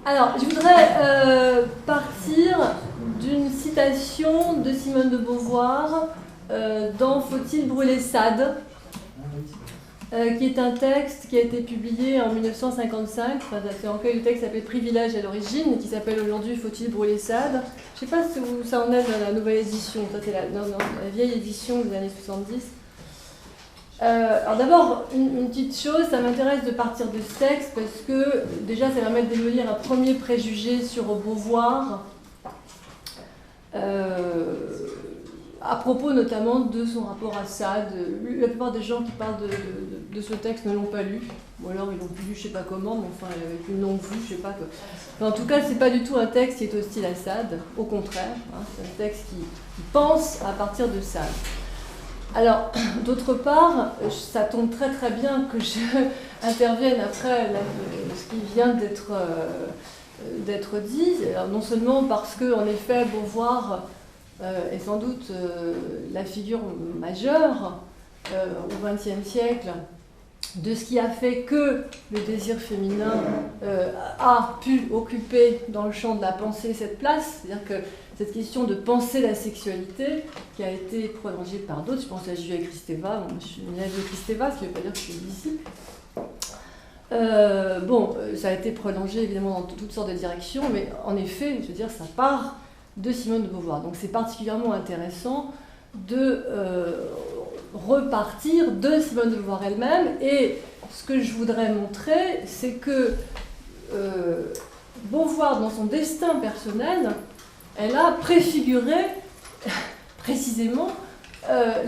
Alors, je voudrais partir d'une citation de Simone de Beauvoir dans Faut-il brûler Sade, qui est un texte qui a été publié en 1955. Enfin, c'est un recueil de texte qui s'appelle Privilège à l'origine, et qui s'appelle aujourd'hui Faut-il brûler Sade. Je ne sais pas si ça en est dans la nouvelle édition, ça c'est la vieille édition des années 70. Alors d'abord, une petite chose, ça m'intéresse de partir de ce texte parce que déjà ça permet de démolir un premier préjugé sur Beauvoir, à propos notamment de son rapport à Sade. La plupart des gens qui parlent de ce texte ne l'ont pas lu, ou alors ils l'ont lu je ne sais pas comment, mais enfin avec une longue-vue, je ne sais pas. Mais en tout cas, ce n'est pas du tout un texte qui est hostile à Sade, au contraire, hein, c'est un texte qui pense à partir de Sade. Alors, d'autre part, ça tombe très très bien que je intervienne après ce qui vient d'être dit. Alors, non seulement parce que, en effet, Beauvoir est sans doute la figure majeure au XXe siècle de ce qui a fait que le désir féminin a pu occuper dans le champ de la pensée cette place, c'est-à-dire que cette question de penser la sexualité, qui a été prolongée par d'autres, je pense à Julia Kristeva, je suis une élève de Kristeva, ce qui ne veut pas dire que je suis ici. Ça a été prolongé évidemment dans toutes sortes de directions, mais en effet, je veux dire, ça part de Simone de Beauvoir. Donc c'est particulièrement intéressant de repartir de Simone de Beauvoir elle-même, et ce que je voudrais montrer, c'est que Beauvoir, dans son destin personnel, elle a préfiguré précisément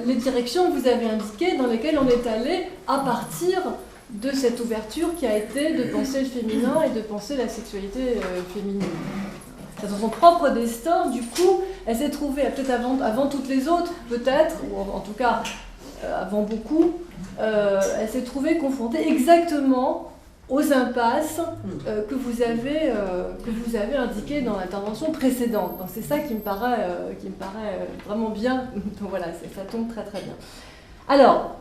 les directions que vous avez indiquées dans lesquelles on est allé à partir de cette ouverture qui a été de penser le féminin et de penser la sexualité féminine. Dans son propre destin, du coup, elle s'est trouvée, peut-être avant toutes les autres, peut-être, ou en tout cas avant beaucoup, elle s'est trouvée confrontée exactement aux impasses que vous avez indiquées dans l'intervention précédente. Donc c'est ça qui me paraît vraiment bien. Donc voilà, ça tombe très très bien. Alors,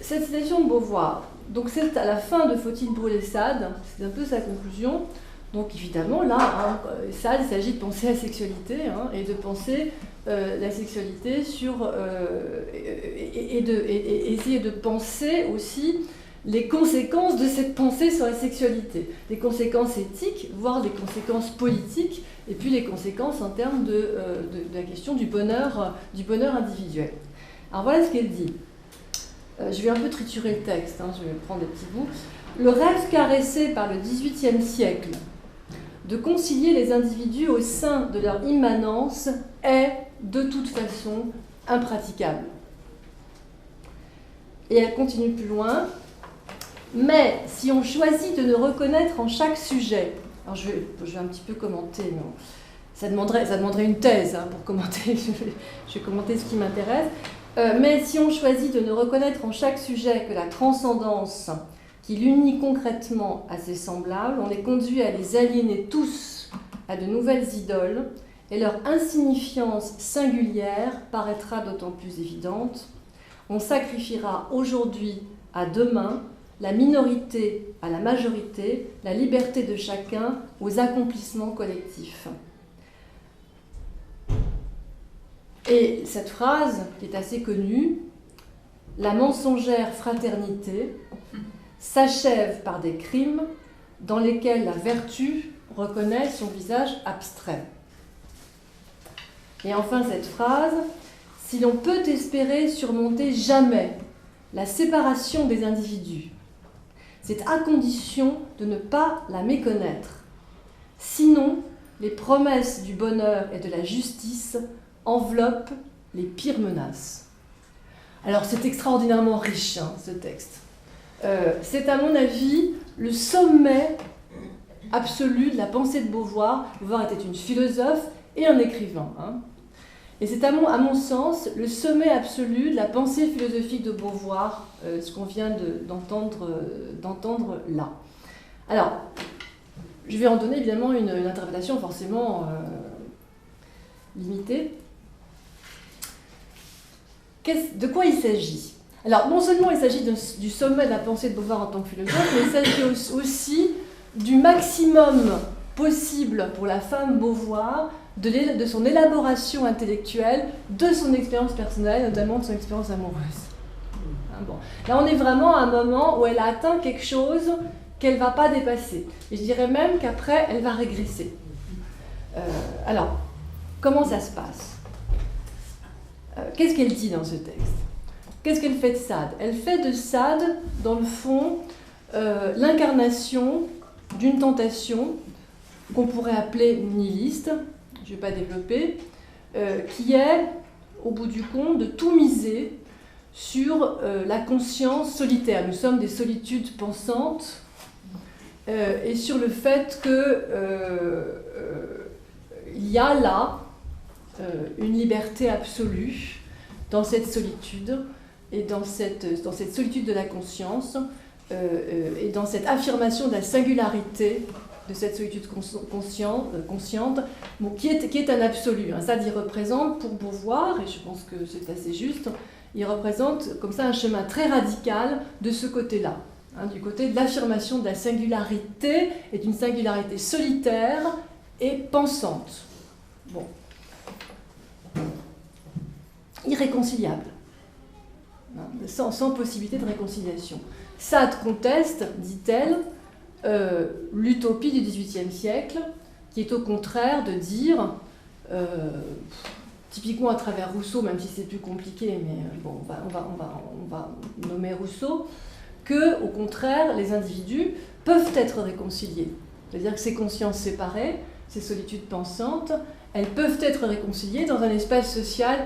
cette citation de Beauvoir, donc c'est à la fin de Faut-il brûler Sade, c'est un peu sa conclusion. Donc évidemment, là, Sade, il s'agit de penser la sexualité, et de penser la sexualité et essayer de penser aussi les conséquences de cette pensée sur la sexualité, les conséquences éthiques, voire les conséquences politiques, et puis les conséquences en termes de la question du bonheur individuel. Alors voilà ce qu'elle dit. Je vais un peu triturer le texte, je vais prendre des petits bouts. Le rêve caressé par le XVIIIe siècle de concilier les individus au sein de leur immanence est, de toute façon, impraticable. Et elle continue plus loin. Mais si on choisit de ne reconnaître en chaque sujet, alors je vais un petit peu commenter, mais ça demanderait une thèse pour commenter, je vais commenter ce qui m'intéresse, mais si on choisit de ne reconnaître en chaque sujet que la transcendance qui l'unit concrètement à ses semblables, on est conduit à les aliéner tous à de nouvelles idoles, et leur insignifiance singulière paraîtra d'autant plus évidente. On sacrifiera aujourd'hui à demain la minorité à la majorité, la liberté de chacun aux accomplissements collectifs. Et cette phrase, qui est assez connue, la mensongère fraternité s'achève par des crimes dans lesquels la vertu reconnaît son visage abstrait. Et enfin cette phrase, si l'on peut espérer surmonter jamais la séparation des individus, c'est à condition de ne pas la méconnaître. Sinon, les promesses du bonheur et de la justice enveloppent les pires menaces. Alors, c'est extraordinairement riche, ce texte. C'est, à mon avis, le sommet absolu de la pensée de Beauvoir. Beauvoir était une philosophe et un écrivain. Et c'est, à mon sens, le sommet absolu de la pensée philosophique de Beauvoir, ce qu'on vient d'entendre là. Alors, je vais en donner évidemment une interprétation forcément limitée. De quoi il s'agit ? Alors, non seulement il s'agit du sommet de la pensée de Beauvoir en tant que philosophe, mais il s'agit aussi du maximum possible pour la femme Beauvoir de son élaboration intellectuelle, de son expérience personnelle, notamment de son expérience amoureuse. Bon. Là, on est vraiment à un moment où elle a atteint quelque chose qu'elle ne va pas dépasser. Et je dirais même qu'après, elle va régresser. Alors, comment ça se passe ? Qu'est-ce qu'elle dit dans ce texte ? Qu'est-ce qu'elle fait de Sade ? Elle fait de Sade, dans le fond, l'incarnation d'une tentation qu'on pourrait appeler nihiliste, je ne vais pas développer, qui est, au bout du compte, de tout miser sur la conscience solitaire. Nous sommes des solitudes pensantes, et sur le fait qu'il y a là une liberté absolue dans cette solitude, et dans cette solitude de la conscience, et dans cette affirmation de la singularité de cette solitude consciente, bon, qui est un absolu. Ça, il représente, pour Beauvoir, et je pense que c'est assez juste, il représente comme ça un chemin très radical de ce côté-là, du côté de l'affirmation de la singularité, et d'une singularité solitaire et pensante. Bon. Irréconciliable, sans possibilité de réconciliation. Sade conteste, dit-elle, l'utopie du XVIIIe siècle, qui est au contraire de dire, typiquement à travers Rousseau, même si c'est plus compliqué, mais bon, on va nommer Rousseau, que, au contraire, les individus peuvent être réconciliés. C'est-à-dire que ces consciences séparées, ces solitudes pensantes, elles peuvent être réconciliées dans un espace social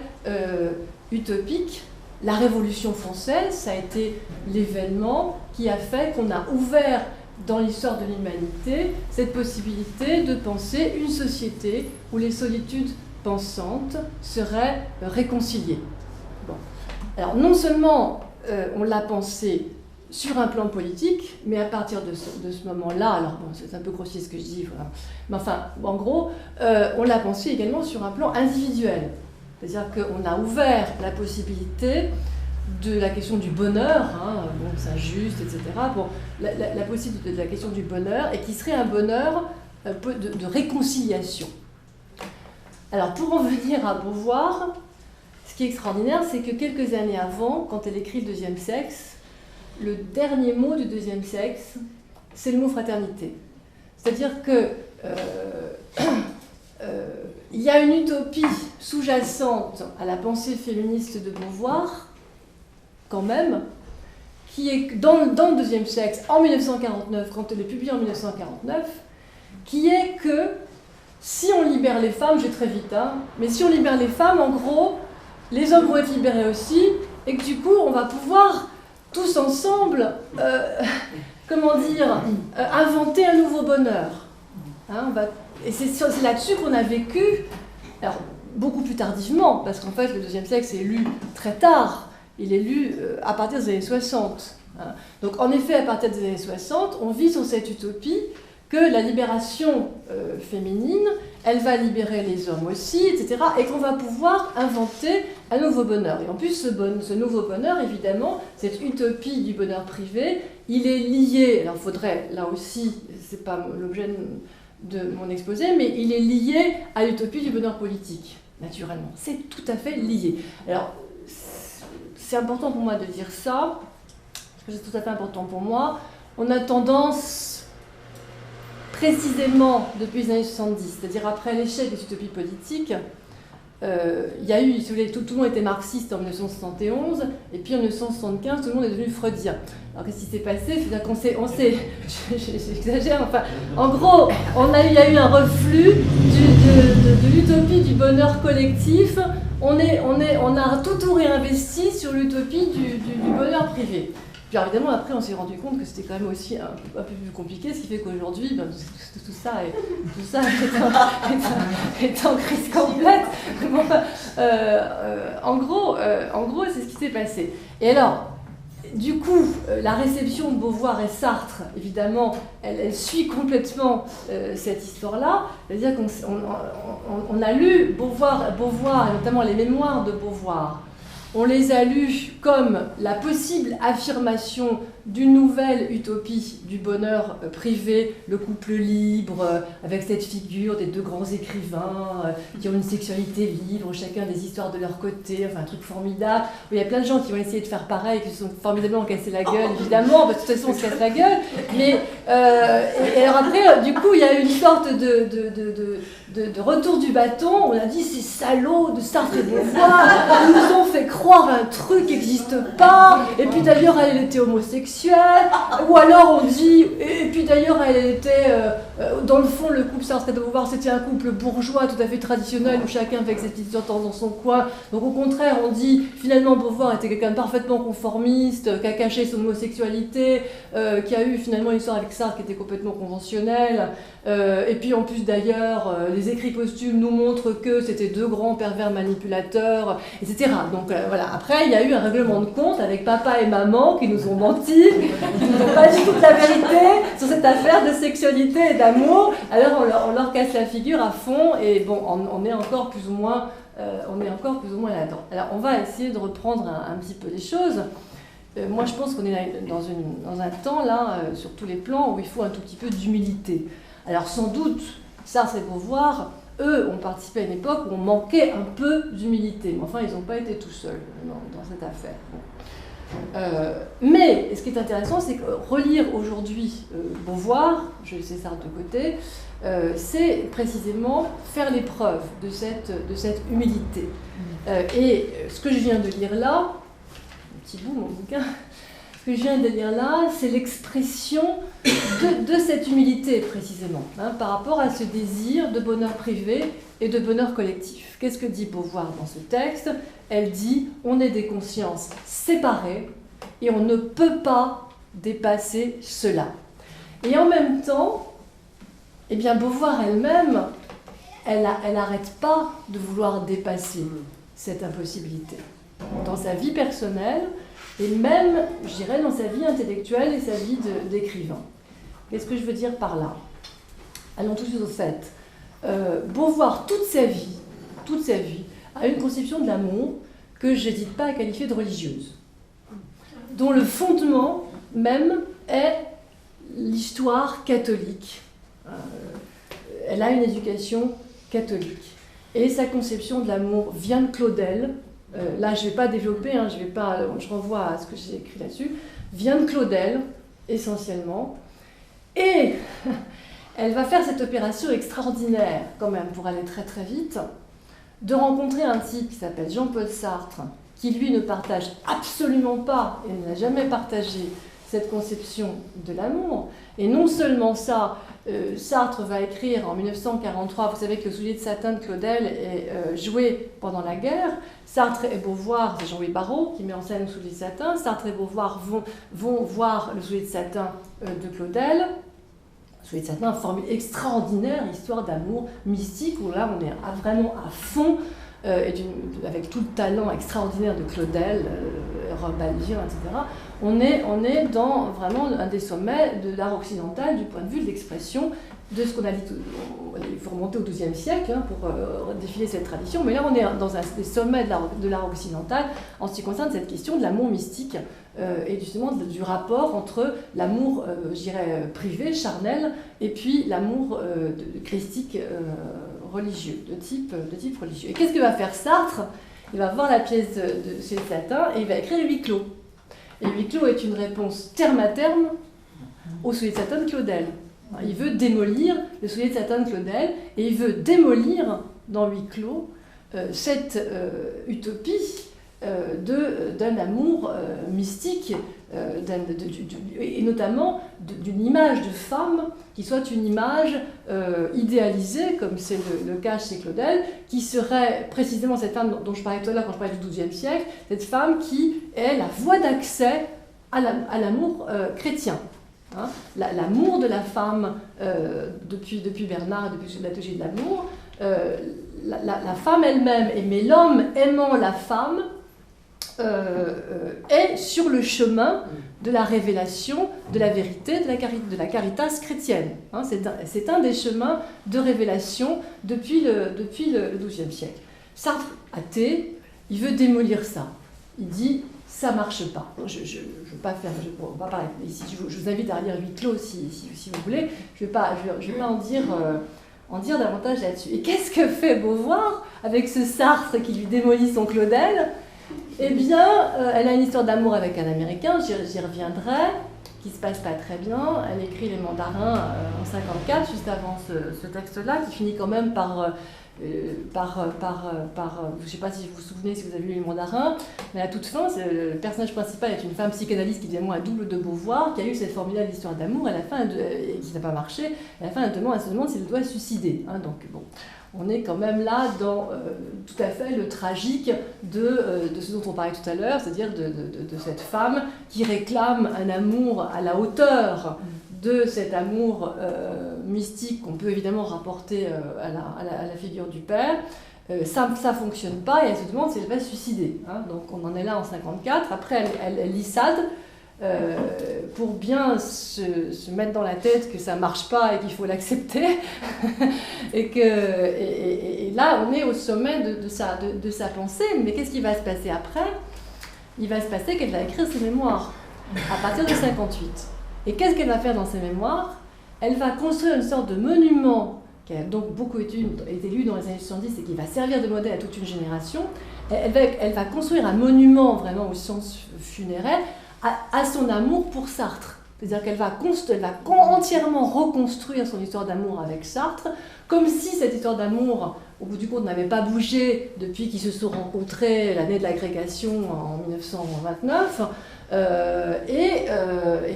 utopique. La Révolution française, ça a été l'événement qui a fait qu'on a ouvert dans l'histoire de l'humanité cette possibilité de penser une société où les solitudes pensantes seraient réconciliées. Bon. Alors non seulement on l'a pensé sur un plan politique, mais à partir de ce moment-là, alors bon, c'est un peu grossier ce que je dis, voilà. Mais enfin, en gros, on l'a pensé également sur un plan individuel. C'est-à-dire qu'on a ouvert la possibilité de la question du bonheur, bon, c'est injuste, etc., bon, la possibilité de la question du bonheur, et qui serait un bonheur de réconciliation. Alors, pour en venir à Beauvoir, ce qui est extraordinaire, c'est que quelques années avant, quand elle écrit Le deuxième sexe, le dernier mot du deuxième sexe, c'est le mot fraternité. C'est-à-dire que il y a une utopie sous-jacente à la pensée féministe de Beauvoir, quand même, qui est dans le deuxième sexe, en 1949, quand elle est publiée en 1949, qui est que si on libère les femmes, je vais très vite, mais si on libère les femmes, en gros, les hommes vont être libérés aussi, et que du coup, on va pouvoir tous ensemble, inventer un nouveau bonheur. Et c'est là-dessus qu'on a vécu, alors beaucoup plus tardivement, parce qu'en fait, le deuxième sexe est lu très tard, il est lu à partir des années 60. Donc en effet, à partir des années 60, on vit sur cette utopie que la libération féminine, elle va libérer les hommes aussi, etc., et qu'on va pouvoir inventer un nouveau bonheur. Et en plus, ce nouveau bonheur, évidemment, cette utopie du bonheur privé, il est lié, alors il faudrait, là aussi, c'est pas l'objet de mon exposé, mais il est lié à l'utopie du bonheur politique, naturellement. C'est tout à fait lié. Alors, c'est important pour moi de dire ça, parce que c'est tout à fait important pour moi. On a tendance, précisément depuis les années 70, c'est-à-dire après l'échec des utopies politiques, il y a eu, si vous voulez, tout le monde était marxiste en 1971, et puis en 1975, tout le monde est devenu freudien. Alors qu'est-ce qui s'est passé ? C'est-à-dire qu'on s'est j'exagère, enfin, en gros, il y a eu un reflux de l'utopie du bonheur collectif. On a tout réinvesti sur l'utopie du bonheur privé. Puis alors, évidemment, après, on s'est rendu compte que c'était quand même aussi un peu plus compliqué, ce qui fait qu'aujourd'hui, tout ça est en crise complète. En gros, c'est ce qui s'est passé. Et alors, du coup, la réception de Beauvoir et Sartre, évidemment, elle suit complètement cette histoire-là. C'est-à-dire qu'on a lu Beauvoir, et notamment les mémoires de Beauvoir. On les a lus comme la possible affirmation d'une nouvelle utopie du bonheur privé, le couple libre, avec cette figure des deux grands écrivains qui ont une sexualité libre, chacun des histoires de leur côté, enfin un truc formidable. Il y a plein de gens qui vont essayer de faire pareil, qui se sont formidablement cassés la gueule, évidemment, parce que de toute façon on se casse la gueule. Mais, et alors après, du coup, il y a une sorte de retour du bâton. On a dit, ces salauds de Sartre et Beauvoir nous ont fait croire un truc qui n'existe pas, et puis d'ailleurs elle était homosexuelle, ou alors on dit, et puis d'ailleurs elle était, dans le fond le couple Sartre et Beauvoir c'était un couple bourgeois tout à fait traditionnel où chacun fait ses petites histoires dans son coin, donc au contraire on dit finalement Beauvoir était quelqu'un de parfaitement conformiste, qui a caché son homosexualité, qui a eu finalement une histoire avec Sartre qui était complètement conventionnelle, et puis en plus d'ailleurs les écrits posthumes nous montrent que c'était deux grands pervers manipulateurs, etc. Donc voilà, après il y a eu un règlement de compte avec papa et maman qui nous ont menti, qui nous ont pas dit toute la vérité sur cette affaire de sexualité et d'amour. Alors on leur casse la figure à fond et bon, on est encore plus ou moins, là-dedans. Alors on va essayer de reprendre un petit peu les choses. Moi je pense qu'on est dans un temps là, sur tous les plans, où il faut un tout petit peu d'humilité. Alors sans doute, Sartre et Beauvoir, eux, ont participé à une époque où on manquait un peu d'humilité. Mais enfin, ils n'ont pas été tout seuls dans cette affaire. Mais ce qui est intéressant, c'est que relire aujourd'hui Beauvoir, je laisse Sartre de côté, c'est précisément faire l'épreuve de cette humilité. Et ce que je viens de lire là, un petit bout, mon bouquin, ce que je viens de lire là, c'est l'expression de cette humilité, précisément, par rapport à ce désir de bonheur privé et de bonheur collectif. Qu'est-ce que dit Beauvoir dans ce texte ? Elle dit « on est des consciences séparées et on ne peut pas dépasser cela ». Et en même temps, eh bien, Beauvoir elle-même, elle n'arrête pas de vouloir dépasser cette impossibilité. Dans sa vie personnelle, et même, je dirais, dans sa vie intellectuelle et sa vie d'écrivain. Qu'est-ce que je veux dire par là ? Allons tout de suite au fait. Beauvoir, toute sa vie, a une conception de l'amour que je n'hésite pas à qualifier de religieuse, dont le fondement même est l'histoire catholique. Elle a une éducation catholique. Et sa conception de l'amour vient de Claudel. Là, je ne vais pas développer, je renvoie à ce que j'ai écrit là-dessus, vient de Claudel, essentiellement. Et elle va faire cette opération extraordinaire, quand même, pour aller très très vite, de rencontrer un type qui s'appelle Jean-Paul Sartre, qui lui ne partage absolument pas, et n'a jamais partagé, cette conception de l'amour. Et non seulement ça, Sartre va écrire en 1943, vous savez que le soulier de satin de Claudel est joué pendant la guerre. Sartre et Beauvoir, c'est Jean-Louis Barrault qui met en scène le soulier de satin. Sartre et Beauvoir vont voir le soulier de satin de Claudel. Le soulier de satin, formule extraordinaire, histoire d'amour mystique, où là on est vraiment à fond, avec tout le talent extraordinaire de Claudel, Balvien, etc. On est dans vraiment un des sommets de l'art occidental du point de vue de l'expression de ce qu'on a dit. Il faut remonter au XIIe siècle pour défiler cette tradition, mais là on est dans des sommets de l'art occidental en ce qui concerne cette question de l'amour mystique et justement du rapport entre l'amour, je dirais, privé, charnel, et puis l'amour christique religieux, de type religieux. Et qu'est-ce que va faire Sartre ? Il va voir la pièce de chez Satin et il va écrire Huis clos. Et Huis clos est une réponse terme à terme au soulier de satin de Claudel. Il veut démolir le soulier de satin de Claudel et il veut démolir dans Huis clos cette utopie d'un amour mystique et notamment d'une image de femme qui soit une image idéalisée, comme c'est le cas chez Claudel, qui serait précisément cette femme dont je parlais tout à l'heure quand je parlais du XIIe siècle, cette femme qui est la voie d'accès à l'amour chrétien. L'amour de la femme, depuis Bernard, depuis la théologie de l'amour, la femme elle-même, mais l'homme aimant la femme, est sur le chemin de la révélation de la vérité, de la caritas chrétienne. C'est un des chemins de révélation depuis le XIIe siècle. Sartre, athée, il veut démolir ça. Il dit ça marche pas. Je ne veux pas faire, on va parler ici. Je vous invite à relire Huis clos si vous voulez. Je ne vais pas en dire davantage là-dessus. Et qu'est-ce que fait Beauvoir avec ce Sartre qui lui démolit son Claudel? Eh bien, elle a une histoire d'amour avec un Américain, j'y reviendrai, qui se passe pas très bien. Elle écrit Les Mandarins en 54, juste avant ce texte-là, qui finit quand même par je ne sais pas si vous vous souvenez, si vous avez lu Les Mandarins, mais à toute fin, le personnage principal est une femme psychanalyste qui devient un double de Beauvoir, qui a eu cette formidable histoire d'amour, à la fin, et qui n'a pas marché. À la fin, elle se demande s'il doit se suicider. Hein, donc bon, on est quand même là dans tout à fait le tragique de ce dont on parlait tout à l'heure, c'est-à-dire de cette femme qui réclame un amour à la hauteur de cet amour mystique qu'on peut évidemment rapporter à la figure du père. Ça ne fonctionne pas et elle se demande si elle va se suicider. Hein. Donc on en est là en 54. Après, elle lit Sade pour bien se mettre dans la tête que ça ne marche pas et qu'il faut l'accepter. et là, on est au sommet de sa pensée. Mais qu'est-ce qui va se passer après? Il va se passer qu'elle va écrire ses mémoires à partir de 58. Et qu'est-ce qu'elle va faire dans ses mémoires? Elle va construire une sorte de monument qui a donc beaucoup été lu dans les années 70 et qui va servir de modèle à toute une génération. Elle va construire un monument vraiment au sens funéraire à son amour pour Sartre. C'est-à-dire qu'elle va entièrement reconstruire son histoire d'amour avec Sartre, comme si cette histoire d'amour, au bout du compte, n'avait pas bougé depuis qu'ils se sont rencontrés l'année de l'agrégation en 1929. Et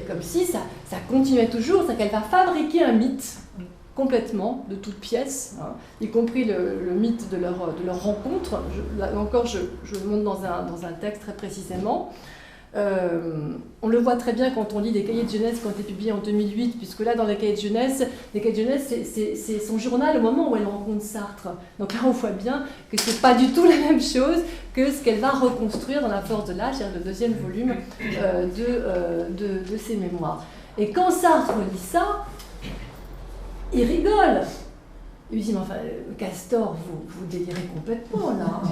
comme si ça continuait toujours, c'est qu'elle va fabriquer un mythe complètement, de toutes pièces, hein, y compris le mythe de leur rencontre. Là encore, je le montre dans un texte très précisément. On le voit très bien quand on lit des cahiers de jeunesse qui ont été publiés en 2008, puisque là, dans les cahiers de jeunesse, c'est son journal au moment où elle rencontre Sartre. Donc là, on voit bien que ce n'est pas du tout la même chose que ce qu'elle va reconstruire dans La Force de l'âge, c'est-à-dire le deuxième volume de ses mémoires. Et quand Sartre lit ça, il rigole. Il lui dit, mais enfin, Castor, vous délirez complètement, là.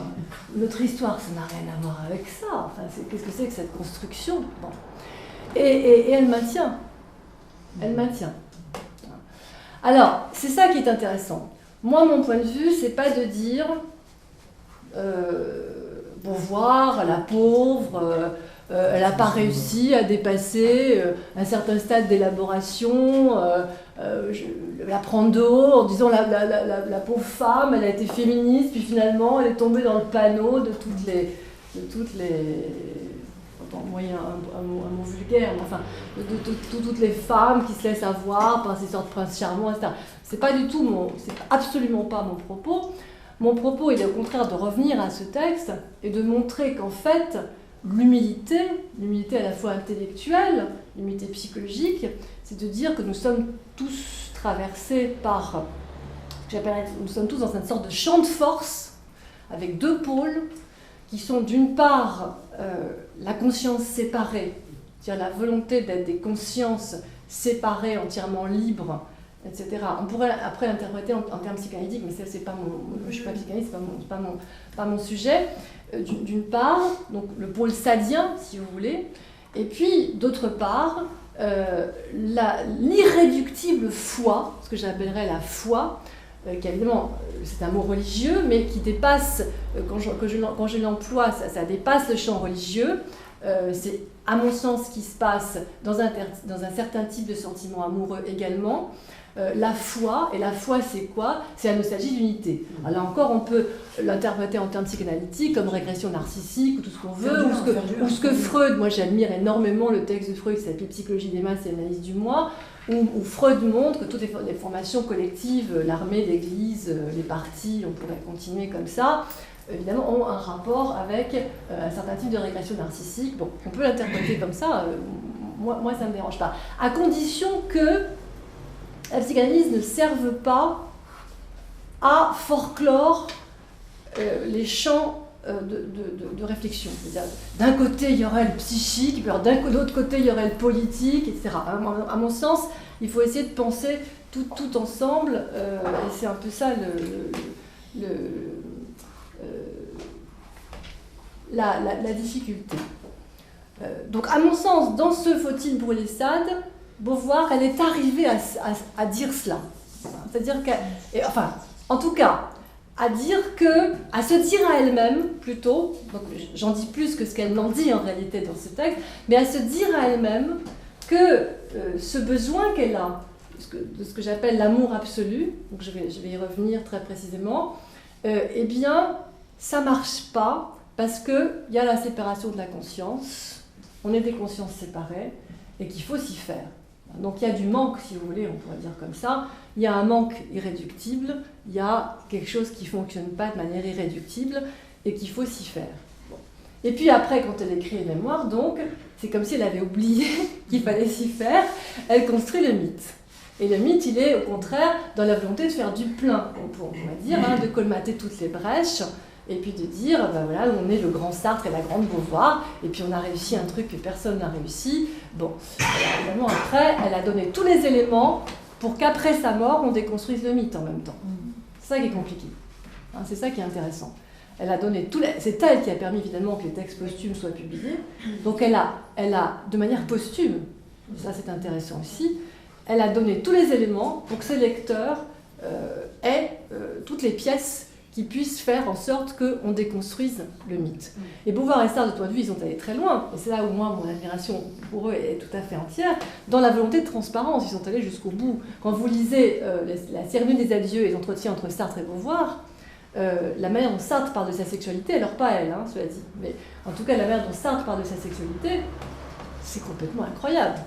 Notre histoire, ça n'a rien à voir avec ça. Enfin, qu'est-ce que c'est que cette construction? Bon. Et elle maintient. Elle maintient. Alors, c'est ça qui est intéressant. Moi, mon point de vue, c'est pas de dire Beauvoir, la pauvre, elle n'a pas réussi à dépasser un certain stade d'élaboration, la prendre de haut en disant la pauvre femme, elle a été féministe, puis finalement elle est tombée dans le panneau de toutes les envoyer un mot vulgaire, mais enfin, de toutes les femmes qui se laissent avoir par ces sortes de princes charmants, etc. C'est absolument pas mon propos. Mon propos est au contraire de revenir à ce texte et de montrer qu'en fait, l'humilité à la fois intellectuelle, l'humilité psychologique, c'est de dire que nous sommes tous traversés par, nous sommes tous dans une sorte de champ de force, avec deux pôles, qui sont d'une part la conscience séparée, c'est-à-dire la volonté d'être des consciences séparées, entièrement libres, etc. On pourrait après l'interpréter en termes psychanalytiques, mais ça, je ne suis pas psychanalyste, c'est pas mon sujet. D'une part, donc le pôle sadien, si vous voulez, et puis d'autre part, l'irréductible foi, ce que j'appellerais la foi, qui évidemment, c'est un mot religieux, mais qui dépasse, quand je l'emploie, ça dépasse le champ religieux. C'est à mon sens ce qui se passe dans un certain type de sentiment amoureux également. La foi, et la foi c'est quoi? C'est la nostalgie d'unité. Alors là encore, on peut l'interpréter en termes psychanalytiques comme régression narcissique ou tout ce qu'on veut, ou ce que Freud, moi j'admire énormément le texte de Freud qui s'appelle Psychologie des masses et analyse du moi, où Freud montre que toutes les formations collectives, l'armée, l'église, les partis, on pourrait continuer comme ça, évidemment ont un rapport avec un certain type de régression narcissique. Bon, on peut l'interpréter comme ça, moi ça ne me dérange pas, à condition que la psychanalyse ne serve pas à forclore les champs de réflexion. C'est-à-dire, d'un côté, il y aurait le psychique, de l'autre côté, il y aurait le politique, etc. À mon sens, il faut essayer de penser tout ensemble, et c'est un peu ça la difficulté. Donc à mon sens, dans ce Faut-il brûler Sade, Beauvoir, elle est arrivée à dire cela. C'est-à-dire qu'elle... Enfin, en tout cas, à se dire à elle-même, plutôt, donc j'en dis plus que ce qu'elle n'en dit en réalité dans ce texte, mais à se dire à elle-même que ce besoin qu'elle a, de ce que j'appelle l'amour absolu, donc je vais y revenir très précisément, eh bien, ça ne marche pas parce qu'il y a la séparation de la conscience, on est des consciences séparées, et qu'il faut s'y faire. Donc il y a du manque, si vous voulez, on pourrait dire comme ça. Il y a un manque irréductible, il y a quelque chose qui ne fonctionne pas de manière irréductible et qu'il faut s'y faire. Bon. Et puis après, quand elle écrit les mémoires, donc, c'est comme si elle avait oublié qu'il fallait s'y faire, elle construit le mythe. Et le mythe, il est au contraire dans la volonté de faire du plein, on pourrait dire, de colmater toutes les brèches, et puis de dire, ben voilà, on est le grand Sartre et la grande Beauvoir, et puis on a réussi un truc que personne n'a réussi. Bon, alors, évidemment, après, elle a donné tous les éléments pour qu'après sa mort, on déconstruise le mythe en même temps. C'est ça qui est compliqué. C'est ça qui est intéressant. Elle a donné c'est elle qui a permis évidemment que les textes posthumes soient publiés. Donc elle a de manière posthume, ça c'est intéressant aussi, elle a donné tous les éléments pour que ses lecteurs aient toutes les pièces qui puissent faire en sorte qu'on déconstruise le mythe. Et Beauvoir et Sartre, de ce point de vue, ils sont allés très loin, et c'est là où moi, mon admiration pour eux est tout à fait entière, dans la volonté de transparence, ils sont allés jusqu'au bout. Quand vous lisez la cérémonie des adieux et les entretiens entre Sartre et Beauvoir, la manière dont Sartre parle de sa sexualité, alors pas elle, cela dit, mais en tout cas la manière dont Sartre parle de sa sexualité, c'est complètement incroyable.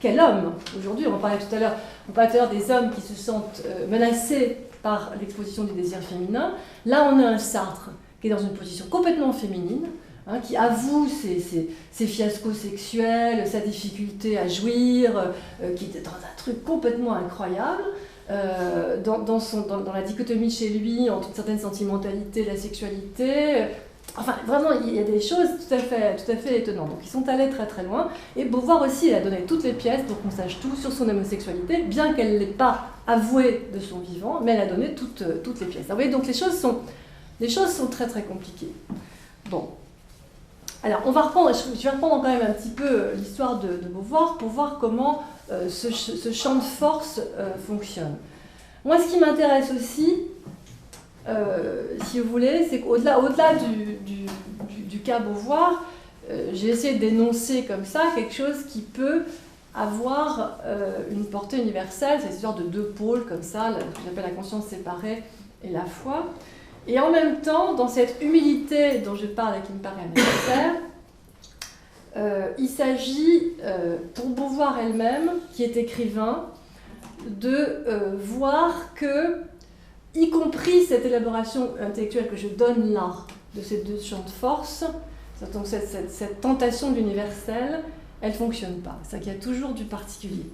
Quel homme, aujourd'hui, on parlait tout à l'heure des hommes qui se sentent menacés par l'exposition du désir féminin. Là, on a un Sartre qui est dans une position complètement féminine, qui avoue ses fiascos sexuels, sa difficulté à jouir, qui est dans un truc complètement incroyable, dans la dichotomie chez lui entre une certaine sentimentalité et la sexualité. Enfin, vraiment, il y a des choses tout à fait étonnantes. Donc, ils sont allés très très loin. Et Beauvoir aussi, elle a donné toutes les pièces pour qu'on sache tout sur son homosexualité, bien qu'elle ne l'ait pas avoué de son vivant, mais elle a donné toutes les pièces. Alors, vous voyez, donc les choses sont très très compliquées. Bon. Alors, je vais reprendre quand même un petit peu l'histoire de Beauvoir pour voir comment ce champ de force fonctionne. Moi, ce qui m'intéresse aussi, si vous voulez, c'est qu'au-delà du cas Beauvoir, j'ai essayé d'énoncer comme ça quelque chose qui peut avoir une portée universelle, c'est une sorte de deux pôles comme ça, ce que j'appelle la conscience séparée et la foi. Et en même temps, dans cette humilité dont je parle et qui me paraît nécessaire, il s'agit, pour Beauvoir elle-même, qui est écrivain, de voir que, y compris cette élaboration intellectuelle que je donne là, de ces deux champs de force, donc cette tentation de l'universel, elle ne fonctionne pas. C'est-à-dire qu'il y a toujours du particulier.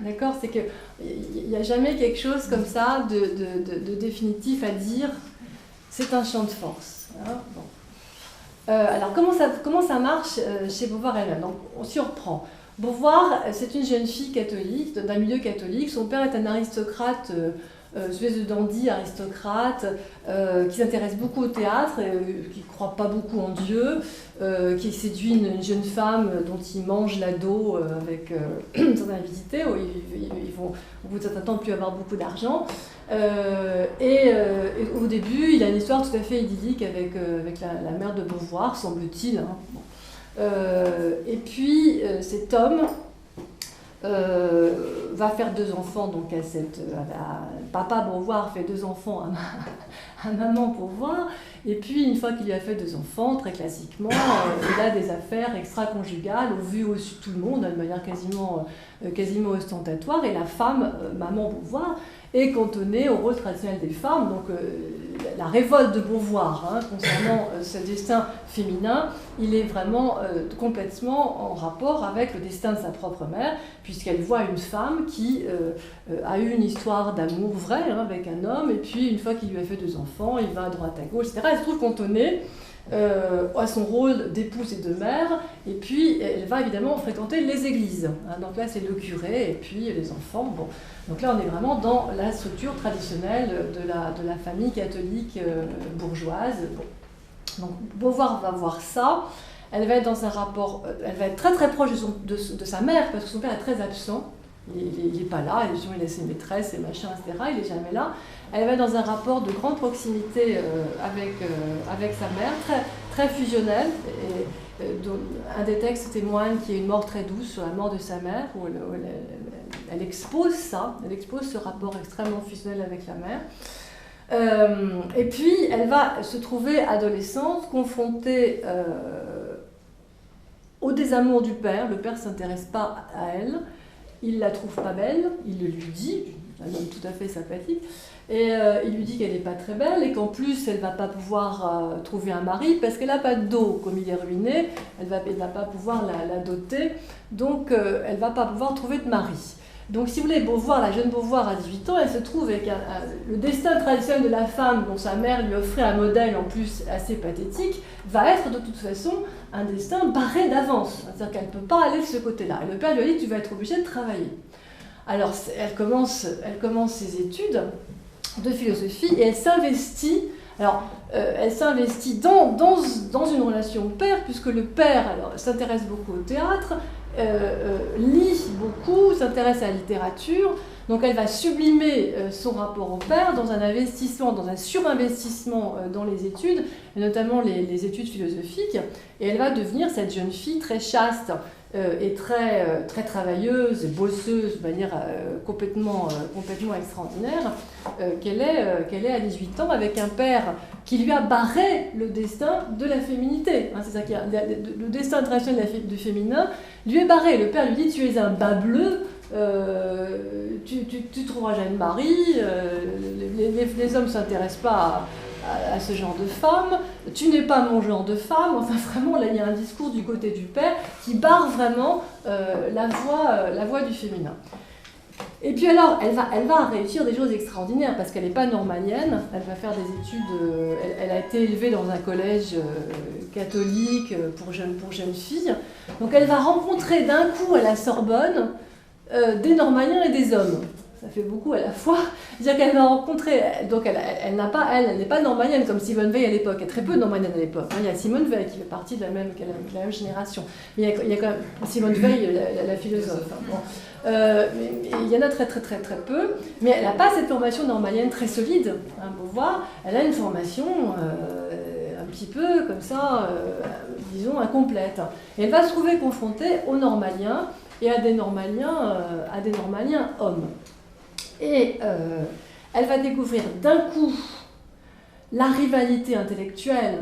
D'accord ? C'est qu'il n'y a jamais quelque chose comme ça de définitif à dire, c'est un champ de force. Hein, bon. Alors, comment ça marche chez Beauvoir elle-même ? Donc, on s'y reprend. Beauvoir, c'est une jeune fille catholique, d'un milieu catholique. Son père est un aristocrate, espèce de dandy aristocrate, qui s'intéresse beaucoup au théâtre, qui ne croit pas beaucoup en Dieu, qui séduit une jeune femme dont il mange l'ado avec une certaine avidité. Ils vont au bout de certain temps plus avoir beaucoup d'argent. Et au début, il a une histoire tout à fait idyllique avec la mère de Beauvoir, semble-t-il. Hein. Bon. Et puis cet homme va faire 2 enfants, donc papa Beauvoir fait 2 enfants à maman Beauvoir, et puis une fois qu'il lui a fait 2 enfants, très classiquement, il a des affaires extra-conjugales au vu au-dessus de tout le monde, de manière quasiment ostentatoire, et la femme, maman Beauvoir, est cantonnée au rôle traditionnel des femmes, donc la révolte de Beauvoir concernant ce destin féminin, il est vraiment complètement en rapport avec le destin de sa propre mère, puisqu'elle voit une femme qui a eu une histoire d'amour vrai avec un homme, et puis une fois qu'il lui a fait 2 enfants, il va à droite à gauche, etc. Elle se trouve cantonnée à son rôle d'épouse et de mère, et puis elle va évidemment fréquenter les églises. Donc là, c'est le curé, et puis les enfants. Bon. Donc là, on est vraiment dans la structure traditionnelle de la famille catholique bourgeoise. Bon. Donc Beauvoir va voir ça. elle va être dans un rapport, elle va être très très proche de sa mère, parce que son père est très absent. Il n'est pas là, il laisse ses maîtresses, ses machins, etc. Il n'est jamais là. Elle va être dans un rapport de grande proximité avec sa mère, très, très fusionnel. Un des textes témoigne qu'il y a une mort très douce sur la mort de sa mère, où elle expose ça, elle expose ce rapport extrêmement fusionnel avec la mère. Et puis, elle va se trouver adolescente, confrontée au désamour du père. Le père ne s'intéresse pas à elle. Il la trouve pas belle, il le lui dit, un homme tout à fait sympathique, et il lui dit qu'elle n'est pas très belle et qu'en plus elle ne va pas pouvoir trouver un mari parce qu'elle n'a pas de dos, comme il est ruiné, elle va pas pouvoir la doter, donc elle ne va pas pouvoir trouver de mari. Donc si vous voulez, Beauvoir, la jeune Beauvoir à 18 ans, elle se trouve avec le destin traditionnel de la femme dont sa mère lui offrait un modèle en plus assez pathétique, va être de toute façon un destin barré d'avance. C'est-à-dire qu'elle ne peut pas aller de ce côté-là. Et le père lui a dit, tu vas être obligée de travailler. Alors elle commence ses études de philosophie et elle s'investit. Alors, elle s'investit dans une relation père, puisque le père s'intéresse beaucoup au théâtre, lit beaucoup, s'intéresse à la littérature, donc elle va sublimer son rapport au père dans un investissement, dans un surinvestissement dans les études, et notamment les études philosophiques, et elle va devenir cette jeune fille très chaste et très travailleuse, et bosseuse, de manière complètement extraordinaire, qu'elle est à 18 ans, avec un père qui lui a barré le destin de la féminité. C'est ça le destin traditionnel du féminin lui est barré. Le père lui dit, tu es un bas bleu, tu trouveras jamais de mari, les hommes ne s'intéressent pas à ce genre de femme, tu n'es pas mon genre de femme. Enfin vraiment, là il y a un discours du côté du père qui barre vraiment la voie du féminin. Et puis alors, elle va réussir des choses extraordinaires parce qu'elle n'est pas normalienne, elle va faire des études, elle a été élevée dans un collège catholique pour jeunes filles, donc elle va rencontrer d'un coup à la Sorbonne des normaliens et des hommes. Ça fait beaucoup à la fois. C'est-à-dire qu'elle va rencontrer, donc elle n'est pas normalienne comme Simone Veil à l'époque. Il y a très peu de normaliennes à l'époque. Il y a Simone Veil qui fait partie de la même génération. Mais il y a quand même Simone Veil, la philosophe. Bon. Mais il y en a très peu. Mais elle n'a pas cette formation normalienne très solide. Beauvoir, elle a une formation un petit peu comme ça, disons, incomplète. Et elle va se trouver confrontée aux normaliens et à des normaliens hommes. Et elle va découvrir d'un coup la rivalité intellectuelle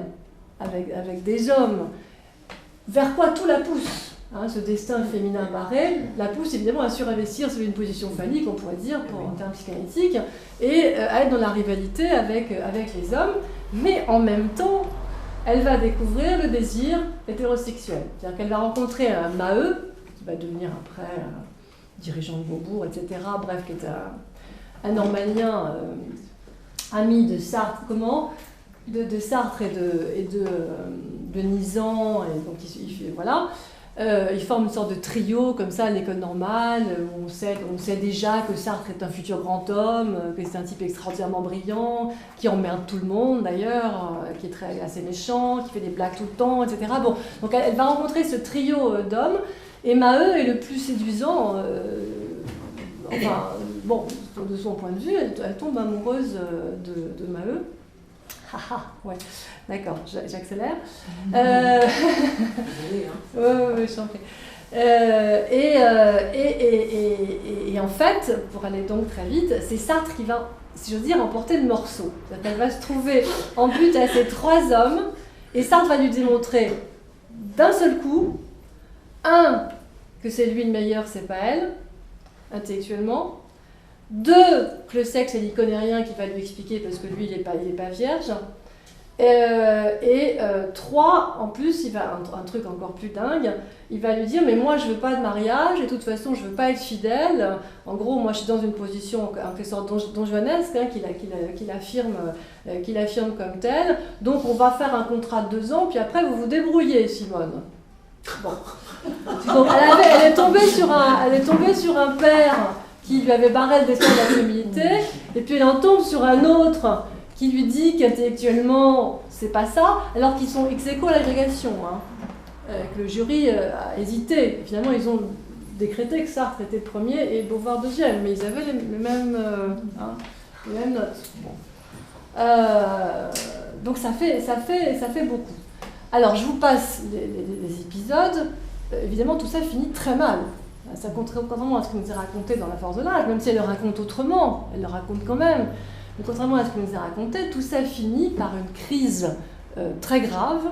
avec des hommes, vers quoi tout la pousse. Ce destin féminin barré la pousse évidemment à surinvestir sur une position phallique, on pourrait dire, en termes psychanalytiques, et à être dans la rivalité avec les hommes, mais en même temps, elle va découvrir le désir hétérosexuel. C'est-à-dire qu'elle va rencontrer un Maheu, qui va devenir après dirigeant de Beaubourg, etc. Bref, qui est un normalien ami de Sartre, de Sartre et de Nizan, et donc voilà. Ils forment une sorte de trio comme ça à l'école normale, où on sait déjà que Sartre est un futur grand homme, que c'est un type extraordinairement brillant, qui emmerde tout le monde d'ailleurs, qui est assez méchant, qui fait des blagues tout le temps, etc. Bon, donc elle va rencontrer ce trio d'hommes, et Maheu est le plus séduisant, enfin, bon, de son point de vue, elle tombe amoureuse de Maheu. Ouais, d'accord, j'accélère. Oui, je t'en prie. Et en fait, pour aller donc très vite, c'est Sartre qui va, si j'ose dire, emporter le morceau. Elle va se trouver en but à ces trois hommes, et Sartre va lui démontrer d'un seul coup, que c'est lui le meilleur, c'est pas elle, intellectuellement. 2, que le sexe, elle n'y connaît rien, qu'il va lui expliquer parce que lui, il n'est pas vierge. Et 3, en plus, il va un truc encore plus dingue, il va lui dire, mais moi, je veux pas de mariage, et de toute façon, je veux pas être fidèle. En gros, moi, je suis dans une position, en sorte donjuanesque, qu'il affirme comme telle. Donc, on va faire un contrat de 2 ans, puis après, vous vous débrouillez, Simone. Bon. Donc, elle est tombée sur un père qui lui avait barré le destin de la féminité, et puis elle en tombe sur un autre qui lui dit qu'intellectuellement, c'est pas ça, alors qu'ils sont ex aequo à l'agrégation. que le jury a hésité. Finalement, ils ont décrété que Sartre était le premier et Beauvoir deuxième, mais ils avaient les mêmes notes. Bon. Donc ça fait beaucoup. Alors, je vous passe les épisodes. Évidemment, tout ça finit très mal. Ça contrairement à ce qui nous est raconté dans La Force de l'âge, même si elle le raconte autrement, elle le raconte quand même. Mais contrairement à ce qui nous est raconté, tout ça finit par une crise très grave,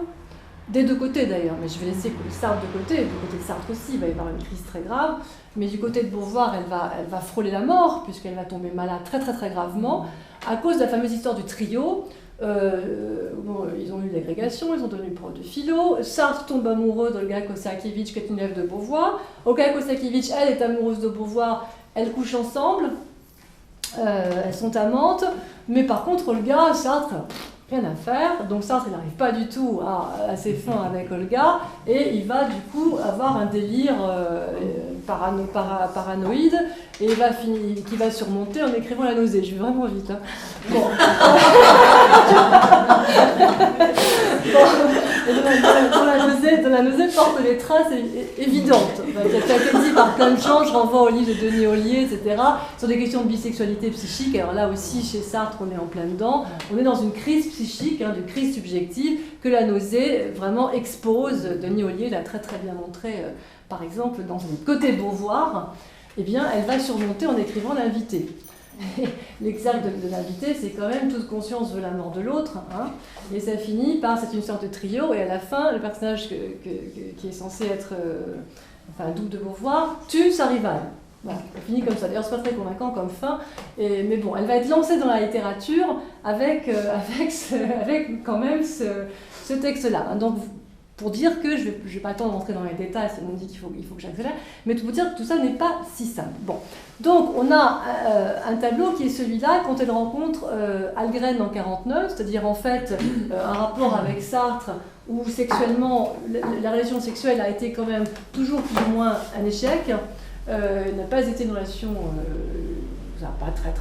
des deux côtés d'ailleurs. Mais je vais laisser Sartre de côté, du côté de Sartre aussi, il va y avoir une crise très grave. Mais du côté de Beauvoir, elle va frôler la mort, puisqu'elle va tomber malade très très très gravement, à cause de la fameuse histoire du trio. Ils ont eu l'agrégation, ils ont devenu profs de philo. Sartre tombe amoureux d'Olga Kosakiewicz, qui est une élève de Beauvoir. Olga Kosakiewicz, elle est amoureuse de Beauvoir, elles couchent ensemble, elles sont amantes, mais par contre, Olga, Sartre, rien à faire. Donc Sartre, il n'arrive pas du tout à ses fins avec Olga, et il va du coup avoir un délire paranoïde, et qui va surmonter en écrivant La Nausée. Je vais vraiment vite. Hein. Bon. Dans la nausée porte les traces évidentes. Ça a été dit par plein de gens, je renvoie au livre de Denis Ollier, etc. Sur des questions de bisexualité psychique. Alors là aussi, chez Sartre, on est en plein dedans. On est dans une crise psychique, de crise subjective, que La Nausée vraiment expose. Denis Ollier l'a très très bien montré, par exemple, dans son côté Beauvoir. Eh bien, elle va surmonter en écrivant L'Invité. L'exact de l'invité, c'est quand même toute conscience veut la mort de l'autre, hein, et ça finit par, c'est une sorte de trio, et à la fin, le personnage qui est censé être double de Beauvoir tue sa rivale. Voilà, ça finit comme ça. D'ailleurs, c'est pas très convaincant comme fin, mais bon, elle va être lancée dans la littérature avec quand même ce texte-là. Hein. Donc, pour dire que, je n'ai pas le temps d'entrer dans les détails, si on me dit qu'il faut que j'accélère, mais pour dire que tout ça n'est pas si simple. Bon. Donc, on a un tableau qui est celui-là, quand elle rencontre Algren en 1949, c'est-à-dire en fait un rapport avec Sartre, où sexuellement, la relation sexuelle a été quand même toujours plus ou moins un échec, n'a pas été une relation... ça n'a pas très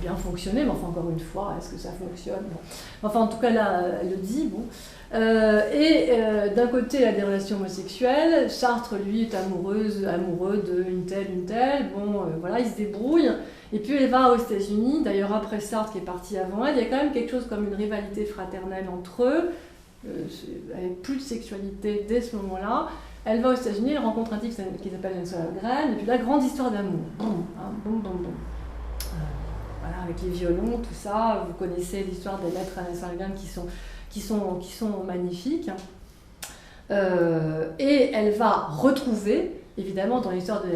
bien fonctionné, mais enfin, encore une fois, est-ce que ça fonctionne? Bon. Enfin, en tout cas, là, elle le dit, bon. D'un côté, elle a des relations homosexuelles. Sartre, lui, est amoureux d'une telle. Bon, voilà, il se débrouille. Et puis, elle va aux États-Unis. D'ailleurs, après Sartre, qui est parti avant elle, il y a quand même quelque chose comme une rivalité fraternelle entre eux, avec plus de sexualité dès ce moment-là. Elle va aux États-Unis, elle rencontre un type qui s'appelle Nelson Algren, et puis là, grande histoire d'amour. Boum. Voilà, avec les violons, tout ça. Vous connaissez l'histoire des lettres à Nelson Algren qui sont magnifiques. Et elle va retrouver, évidemment, dans l'histoire de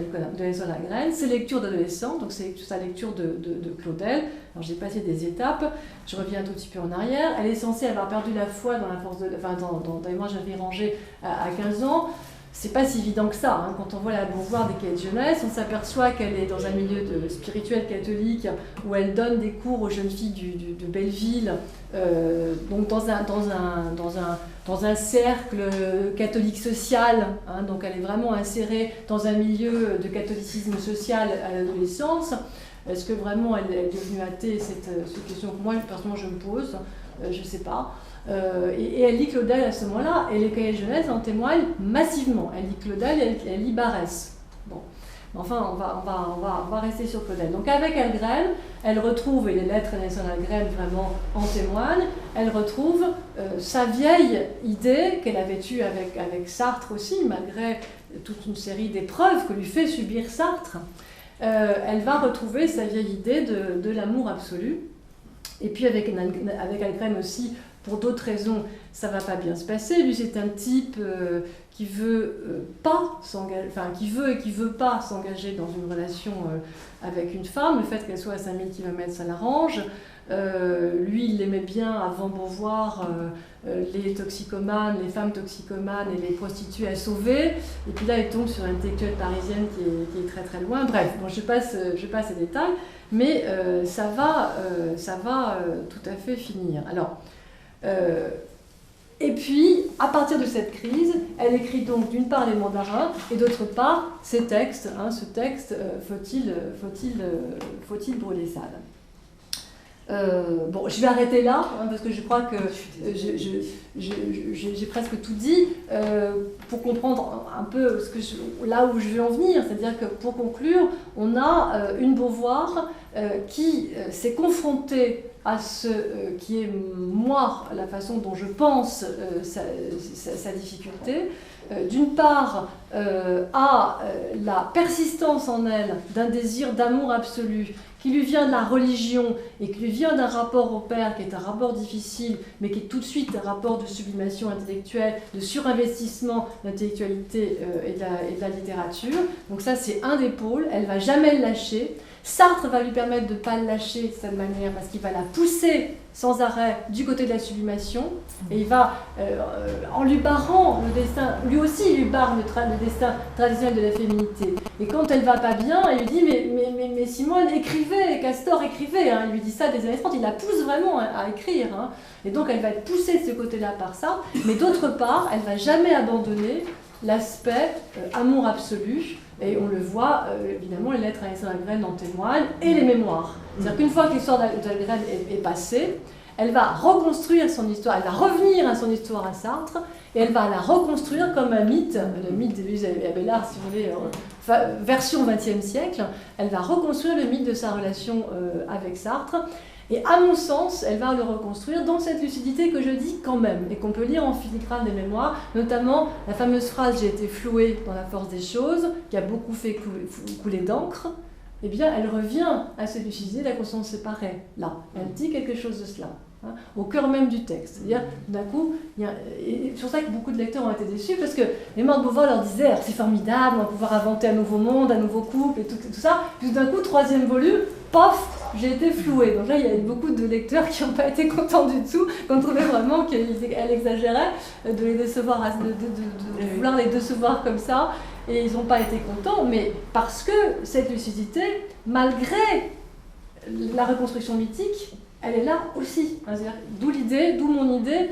Nelson Algren, ses lectures d'adolescent, donc c'est sa lecture de Claudel. Alors j'ai passé des étapes, je reviens un tout petit peu en arrière. Elle est censée avoir perdu la foi dans la force de... Enfin, dans moi j'avais rangé à 15 ans. C'est pas si évident que ça, hein. Quand on voit la Beauvoir des cahiers de jeunesse, on s'aperçoit qu'elle est dans un milieu spirituel catholique où elle donne des cours aux jeunes filles de Belleville, donc dans un cercle catholique social, hein, donc elle est vraiment insérée dans un milieu de catholicisme social à l'adolescence. Est-ce que vraiment elle est devenue athée? C'est une question que moi personnellement je me pose, je ne sais pas. Et elle lit Claudel à ce moment-là, et les cahiers de jeunesse en témoignent massivement. Elle lit Claudel et elle lit Barès. Bon. Enfin, on va rester sur Claudel. Donc avec Algren, elle retrouve, et les lettres de Nelson Algren vraiment en témoignent, elle retrouve sa vieille idée qu'elle avait eue avec Sartre aussi, malgré toute une série d'épreuves que lui fait subir Sartre. Elle va retrouver sa vieille idée de l'amour absolu. Et puis avec Algren aussi, pour d'autres raisons, ça ne va pas bien se passer. Lui, c'est un type qui veut pas s'engager, enfin qui veut et qui veut pas s'engager dans une relation avec une femme. Le fait qu'elle soit à 5000 km, ça l'arrange. Lui, il aimait bien avant Beauvoir les toxicomanes, les femmes toxicomanes et les prostituées à sauver. Et puis là, il tombe sur une intellectuelle parisienne qui est très très loin. Bref, bon, je passe les détails, mais ça va tout à fait finir. Alors. Et puis, à partir de cette crise, elle écrit donc d'une part les mandarins et d'autre part ces textes. Hein, ce texte, faut-il brûler Sade ? Bon, je vais arrêter là, hein, parce que je crois que j'ai presque tout dit, pour comprendre un peu là où je veux en venir. C'est-à-dire que pour conclure, on a une Beauvoir qui s'est confrontée à ce qui est, moi, la façon dont je pense sa difficulté. D'une part, à la persistance en elle d'un désir d'amour absolu qui lui vient de la religion et qui lui vient d'un rapport au père qui est un rapport difficile, mais qui est tout de suite un rapport de sublimation intellectuelle, de surinvestissement de l'intellectualité et de la littérature. Donc ça, c'est un des pôles. Elle ne va jamais le lâcher. Sartre va lui permettre de ne pas le lâcher de cette manière parce qu'il va la pousser sans arrêt du côté de la sublimation, et il va, en lui barrant le destin, lui aussi il lui barre le destin traditionnel de la féminité. Et quand elle va pas bien, il lui dit mais Simone, écrivez, Castor, écrivez, hein. Il lui dit ça des années 30, il la pousse vraiment à écrire, hein. Et donc elle va être poussée de ce côté-là par ça, mais d'autre part, elle va jamais abandonner l'aspect amour absolu. Et on le voit, évidemment, les lettres à Alexandre Algren en témoignent, et les mémoires. C'est-à-dire qu'une fois que l'histoire d'Algren est passée, elle va reconstruire son histoire, elle va revenir à son histoire à Sartre, et elle va la reconstruire comme un mythe, le mythe d'Héloïse Abélard, si vous voulez, version XXe siècle. Elle va reconstruire le mythe de sa relation avec Sartre. Et à mon sens, elle va le reconstruire dans cette lucidité que je dis quand même, et qu'on peut lire en filigrane des mémoires, notamment la fameuse phrase « J'ai été flouée dans la force des choses », qui a beaucoup fait couler d'encre. Eh bien, elle revient à cette lucidité de la conscience séparée, là. Elle dit quelque chose de cela, hein, au cœur même du texte. C'est-à-dire, d'un coup, et c'est pour ça que beaucoup de lecteurs ont été déçus, parce que les morts de Beauvoir leur disaient « C'est formidable, on va pouvoir inventer un nouveau monde, un nouveau couple, et tout ça ». Puis d'un coup, troisième volume, pof, j'ai été flouée. Donc là, il y a eu beaucoup de lecteurs qui n'ont pas été contents du tout, qui ont trouvé vraiment qu'elle exagérait de les décevoir, de vouloir les décevoir comme ça, et ils n'ont pas été contents, mais parce que cette lucidité, malgré la reconstruction mythique, elle est là aussi. Hein, d'où l'idée, d'où mon idée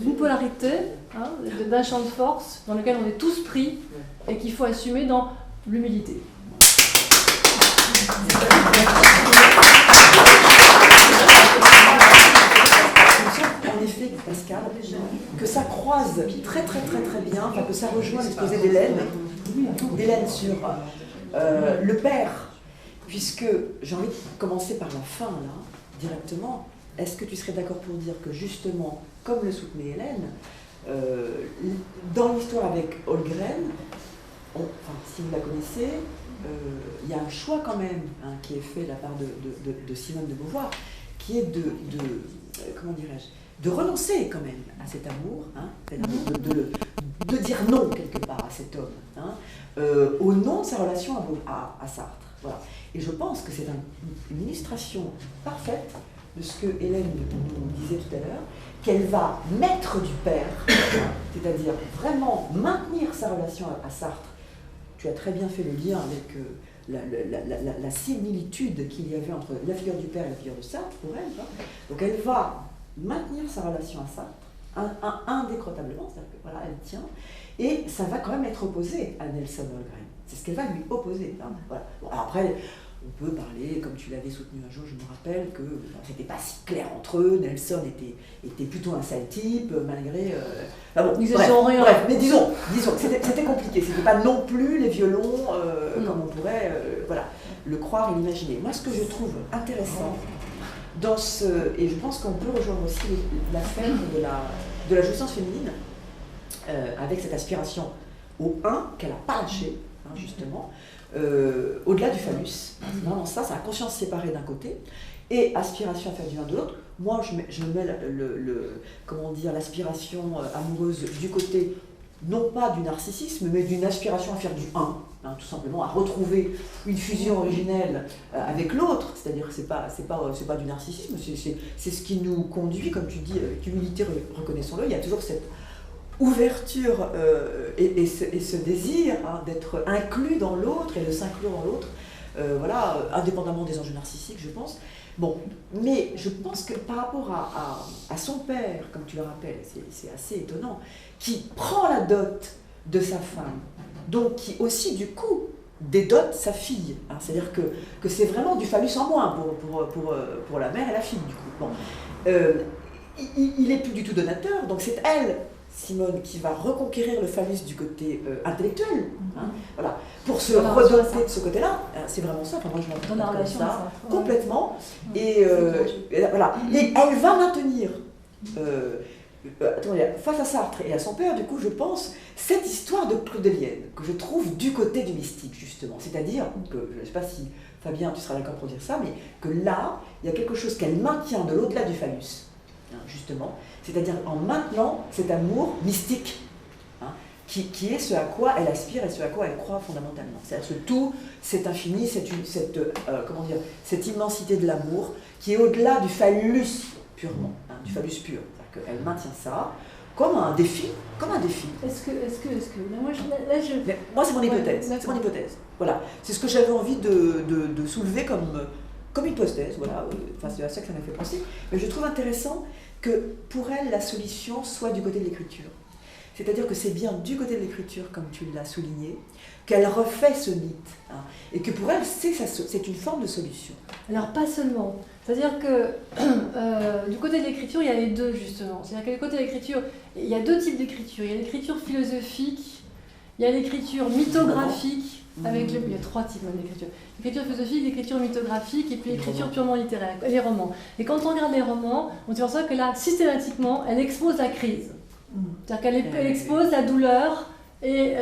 d'une polarité, hein, d'un champ de force dans lequel on est tous pris et qu'il faut assumer dans l'humilité. En effet, Pascal, que ça croise très bien, enfin que ça rejoint l'exposé d'Hélène sur le père, puisque j'ai envie de commencer par la fin, là, directement. Est-ce que tu serais d'accord pour dire que justement, comme le soutenait Hélène, dans l'histoire avec Holgren, si vous la connaissez, il y a un choix quand même, hein, qui est fait de la part de Simone de Beauvoir, qui est comment dirais-je, de renoncer quand même à cet amour, hein, de dire non quelque part à cet homme, hein, au nom de sa relation à Sartre. Voilà. Et je pense que c'est une illustration parfaite de ce que Hélène nous disait tout à l'heure, qu'elle va mettre du père, hein, c'est-à-dire vraiment maintenir sa relation à Sartre. Tu as très bien fait le lien avec la similitude qu'il y avait entre la figure du père et la figure de Sartre pour elle. Hein. Donc elle va maintenir sa relation à Sartre, indécrotablement, c'est-à-dire que voilà, elle tient, et ça va quand même être opposé à Nelson Holgren. C'est ce qu'elle va lui opposer. Hein. Voilà. Bon, après, on peut parler, comme tu l'avais soutenu un jour, je me rappelle, que c'était pas si clair entre eux, Nelson était plutôt un sale type, malgré... bon, bref, mais disons c'était compliqué, c'était pas non plus les violons, comme on pourrait voilà, le croire et l'imaginer. Moi, ce que je trouve intéressant dans et je pense qu'on peut rejoindre aussi l'affaire de la jouissance féminine, avec cette aspiration au un qu'elle n'a pas lâché, hein, justement, au-delà du phallus. Vraiment ça, c'est la conscience séparée d'un côté, et aspiration à faire du un de l'autre. Moi, je me mets comment dire, l'aspiration amoureuse du côté, non pas du narcissisme, mais d'une aspiration à faire du un, hein, tout simplement, à retrouver une fusion originelle avec l'autre. C'est-à-dire que c'est pas du narcissisme, c'est ce qui nous conduit, comme tu dis, avec humilité, reconnaissons-le, il y a toujours cette ouverture et ce désir, hein, d'être inclus dans l'autre et de s'inclure dans l'autre, voilà, indépendamment des enjeux narcissiques, je pense. Bon, mais je pense que par rapport à son père, comme tu le rappelles, c'est assez étonnant, qui prend la dot de sa femme, donc qui aussi, du coup, dédote sa fille. Hein. C'est-à-dire que c'est vraiment du phallus en moins pour la mère et la fille, du coup. Bon. Il n'est plus du tout donateur, donc c'est elle, Simone, qui va reconquérir le phallus du côté intellectuel, hein, voilà, pour se redoter de ce côté-là. C'est vraiment ça, enfin, moi je m'entends comme ça, complètement. Et voilà. Et elle va maintenir, face à Sartre et à son père, du coup, je pense, cette histoire de claudélienne, que je trouve du côté du mystique, justement. C'est-à-dire que, je ne sais pas si Fabien, tu seras d'accord pour dire ça, mais que là, il y a quelque chose qu'elle maintient de l'au-delà du phallus. Justement, c'est-à-dire en maintenant cet amour mystique, hein, qui est ce à quoi elle aspire et ce à quoi elle croit fondamentalement. C'est-à-dire que tout, cet infini, cette immensité de l'amour qui est au-delà du phallus purement, hein, du phallus pur. C'est-à-dire qu'elle maintient ça comme un défi, Est-ce que moi, c'est mon hypothèse. C'est mon hypothèse. Voilà, c'est ce que j'avais envie de soulever comme hypothèse, voilà, enfin, c'est à ça que ça m'a fait penser, mais je trouve intéressant que pour elle, la solution soit du côté de l'écriture. C'est-à-dire que c'est bien du côté de l'écriture, comme tu l'as souligné, qu'elle refait ce mythe, hein, et que pour elle, c'est une forme de solution. Alors, pas seulement. C'est-à-dire que du côté de l'écriture, il y a les deux, justement. C'est-à-dire que du côté de l'écriture, il y a deux types d'écriture. Il y a l'écriture philosophique, il y a l'écriture mythographique. Il y a trois types d'écriture. L'écriture philosophique, l'écriture mythographique et puis l'écriture purement littéraire, les romans. Et quand on regarde les romans, on se rend que là, systématiquement, elle expose la crise. C'est-à-dire qu'elle expose la douleur et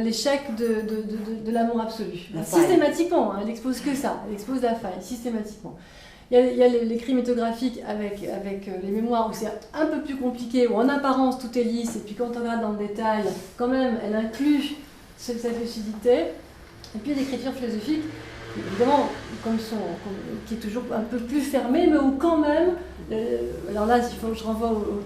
l'échec de l'amour absolu. Systématiquement, hein, elle expose que ça, elle expose la faille, systématiquement. Il y a l'écrit mythographique avec les mémoires où c'est un peu plus compliqué, où en apparence tout est lisse, et puis quand on regarde dans le détail, quand même, elle inclut cette lucidité. Et puis l'écriture philosophique, évidemment, qui est toujours un peu plus fermée, mais où quand même, alors là, il faut que je renvoie aux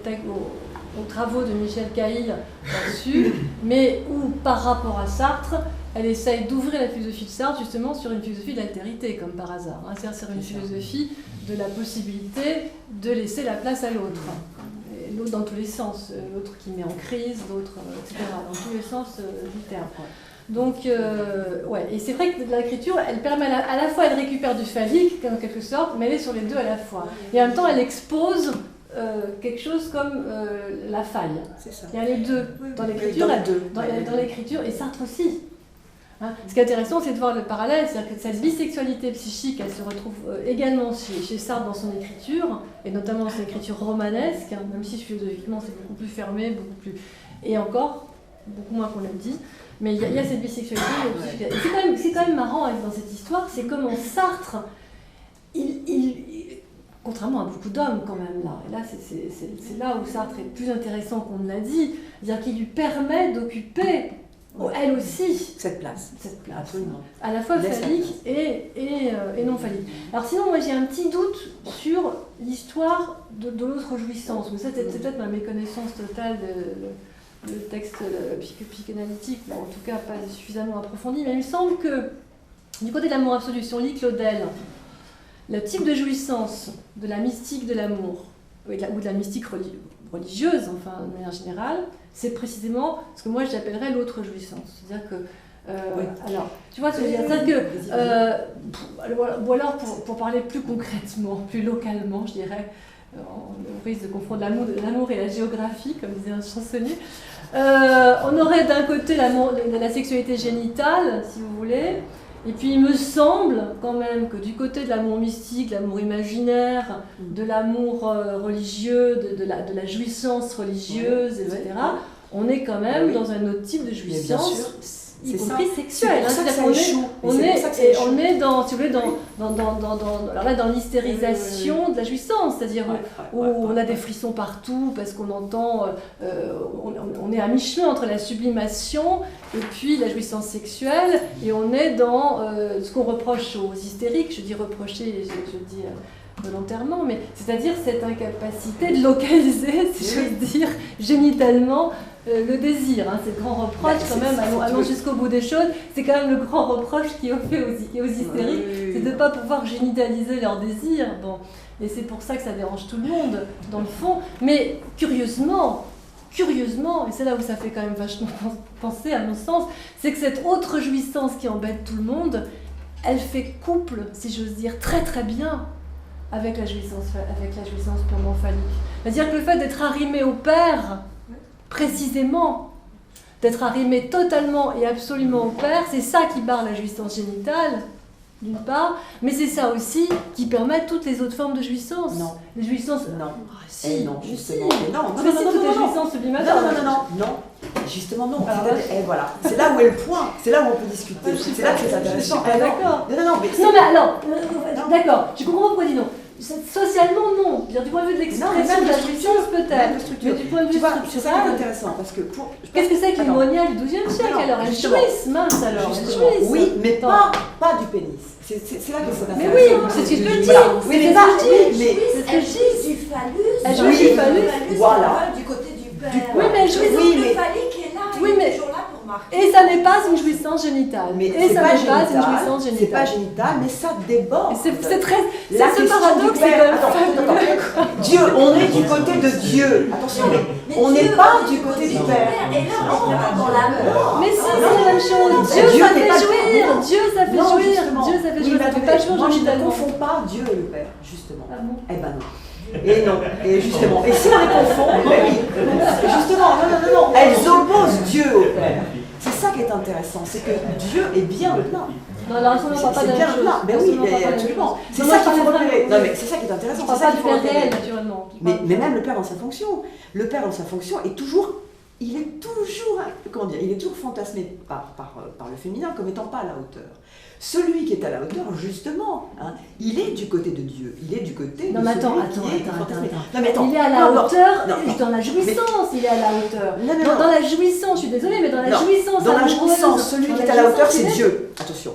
travaux de Michel Cahill là-dessus, mais où par rapport à Sartre, elle essaye d'ouvrir la philosophie de Sartre justement sur une philosophie de l'altérité, comme par hasard. Hein. C'est-à-dire sur une philosophie de la possibilité de laisser la place à l'autre. L'autre dans tous les sens, l'autre qui met en crise, l'autre, etc., dans tous les sens du terme. Donc, ouais, et c'est vrai que l'écriture, elle permet à la fois, elle récupère du phallique, en quelque sorte, mais elle est sur les deux à la fois. Et en même temps, elle expose quelque chose comme la faille. C'est ça. Il y a les deux dans l'écriture, dans l'écriture, et Sartre aussi. Hein. Ce qui est intéressant, c'est de voir le parallèle, c'est-à-dire que cette bisexualité psychique, elle se retrouve également chez Sartre dans son écriture, et notamment dans son écriture romanesque, hein, même si philosophiquement c'est beaucoup plus fermé, beaucoup plus... Et encore, beaucoup moins qu'on le dit, mais il y a cette bisexualité. C'est quand même marrant hein, dans cette histoire, c'est comment Sartre, contrairement à beaucoup d'hommes quand même, là, et là c'est là où Sartre est plus intéressant qu'on ne l'a dit, c'est-à-dire qu'il lui permet d'occuper elle aussi cette place, absolument, à la fois phallique et non phallique. Alors sinon, moi j'ai un petit doute sur l'histoire de l'autre jouissance, mais ça c'est peut-être ma méconnaissance totale de texte psychanalytique, ou en tout cas pas suffisamment approfondi, mais il me semble que du côté de l'amour absolu, si on lit Claudel, le type de jouissance de la mystique de l'amour, ou de la mystique religieuse, enfin de manière générale, c'est précisément ce que moi j'appellerais l'autre jouissance. C'est-à-dire que, alors, tu vois ce que je veux dire, c'est-à-dire que, ou alors pour parler plus concrètement, plus localement, je dirais, on risque de confondre l'amour et la géographie, comme disait un chansonnier, on aurait d'un côté la sexualité génitale, si vous voulez, et puis il me semble quand même que du côté de l'amour mystique, de l'amour imaginaire, de l'amour religieux, de la jouissance religieuse, etc., on est quand même dans un autre type de jouissance, y compris sexuelle. On est dans, si vous voulez, dans l'hystérisation de la jouissance, c'est-à-dire où on a des frissons partout parce qu'on entend, on est à mi-chemin entre la sublimation et puis la jouissance sexuelle, et on est dans ce qu'on reproche aux hystériques, je dis reprocher, je dis volontairement, mais c'est-à-dire cette incapacité de localiser, si j'ose dire, génitalement le désir. Hein. C'est le grand reproche quand même, allons jusqu'au bout des choses, c'est quand même le grand reproche qui est fait aux hystériques, c'est de ne pas pouvoir génitaliser leur désir. Bon. Et c'est pour ça que ça dérange tout le monde, dans le fond. Mais curieusement, curieusement, et c'est là où ça fait quand même vachement penser à mon sens, c'est que cette autre jouissance qui embête tout le monde, elle fait couple, si j'ose dire, très très bien avec la jouissance purement phallique. C'est-à-dire que le fait d'être arrimé au Père, précisément, d'être arrimé totalement et absolument au Père, c'est ça qui barre la jouissance génitale, d'une part, mais c'est ça aussi qui permet toutes les autres formes de jouissance. Non. Les jouissances... Non. Ah, si, non, si. justement. Non, toutes les jouissances sublimes. Non. Justement, non. Et voilà. C'est là où est le point. C'est là où on peut discuter. C'est là que c'est intéressant. Je suis pas d'accord. Non, mais alors, d'accord, je comprends pourquoi tu dis non. Socialement, non. Du point de vue de l'expression de la jouissance, peut-être. Mais du point de vue structurel... C'est ça qui est intéressant, parce que... Qu'est-ce que c'est que l'immonia du XIIe siècle, alors? Elles jouissent, mince, alors, elles jouissent. Oui, mais pas du pénis. C'est là que c'est intéressant. Mais oui, c'est ce que je dis. Oui, mais pas... Elles jouissent du phallus. Elles jouissent du phallus. Voilà. Du côté du père. Oui, mais elles jouissent... Le phallique est là, oui, il mais... est toujours là pour marquer. Et ça n'est pas une jouissance génitale. C'est pas génital, mais ça déborde. C'est très... C'est ce paradoxe. Attends. Dieu, on est du côté de Dieu. Attention, on n'est pas du côté du Père. Et là, on est dans l'amour. Mais si, c'est la même chose. Dieu, ça fait jouir. Dieu, ça fait jouir. Dieu, ça fait jouir. Ça fait pas jouir génitalement. Ne confond pas Dieu et le Père, justement. Ah bon? Eh ben non. Et non, et justement, et si on les confond, ben oui, justement, non, elles opposent Dieu au Père. C'est ça qui est intéressant, c'est que Dieu est bien le plein. Non, alors on ne parle pas de la même chose. Mais oui, absolument. C'est ça qu'il faut relever. Non, mais c'est ça qui est intéressant. On ne parle pas du Père réel, naturellement. Mais même le Père dans sa fonction. Le Père dans sa fonction est toujours... Il est toujours fantasmé par le féminin comme étant pas à la hauteur. Celui qui est à la hauteur, justement, il est du côté de Dieu. Il est du côté de celui qui est fantasmé. Non, mais attends. Il est à la hauteur dans la jouissance, il est à la hauteur. Dans la jouissance, je suis désolée, mais dans la jouissance... Dans la jouissance, celui qui est à la hauteur, c'est Dieu. Attention.